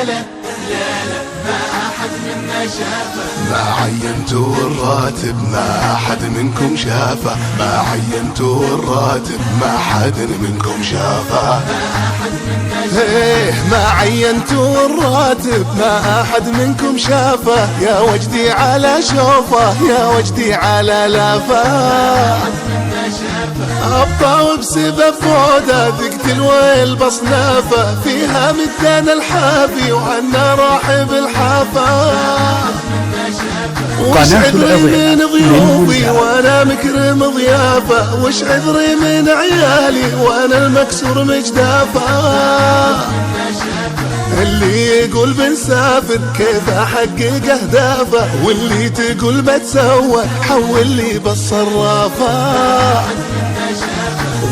ما أحد منا شافه. ما عينتوا الراتب ما أحد منكم شافه. ما عينتوا الراتب ما حد منكم شافه. ما عينتوا الراتب ما أحد منكم شافه. يا وجدي على شوفه يا وجدي على لافه. أبطأ بسبب بعده تقتل والبصنافة فيها مدان الحافي وعنا راحب الحافة. وش عذري من ضيوفي وانا مكرم ضيافة. وش عذري من عيالي وانا المكسور مجدافة. اللي يقول بنسافر كيف احقق اهدافه. واللي تقول بتسوى حول لي بالصرافة.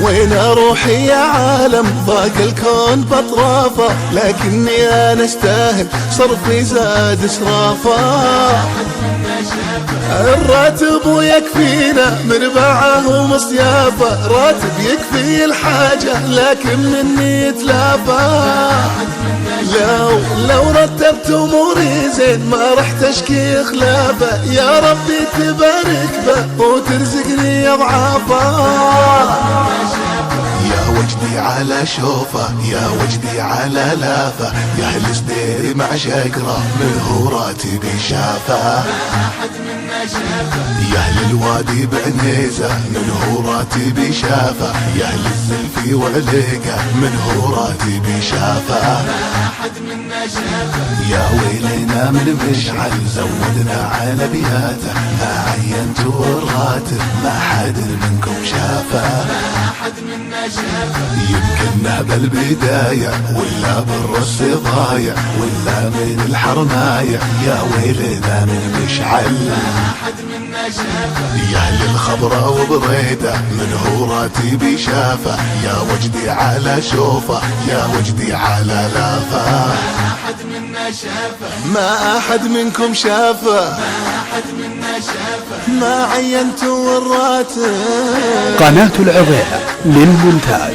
وين اروح يا عالم ضاق الكون بطرافه. لكني انا استاهل صرفي زاد اسرافه. الراتب يكفينا مربعه ومصيافه. راتب يكفي الحاجه لكن مني يتلافى. لو رتبت اموري زين ما رح تشكي خلافه. يا ربي تبارك به وترزقني اضعافه. يا وجدي على شوفه يا وجدي على لافه. يا اهل سدير مع شقره من هو راتبي شافه. يا اهل الوادي بعنيزه من هو راتبي شافه. يا اهل الزلفي وعليقه من هو راتبي شافه. يا ويلنا من مشعل زودنا على بياته. ما عينتوا الراتب ما حد منكم شافه. يمكننا بالبداية ولا بالرص ضايع ولا من الحرماية. يا ويلنا من مشعل يا اهل الخبرة وبريدة من هو راتبي شافه. يا وجدي على شوفه يا وجدي على لافه. ما أحد منكم شافه. ما عينتوا الراتب. قناة العظيم للمونتاج.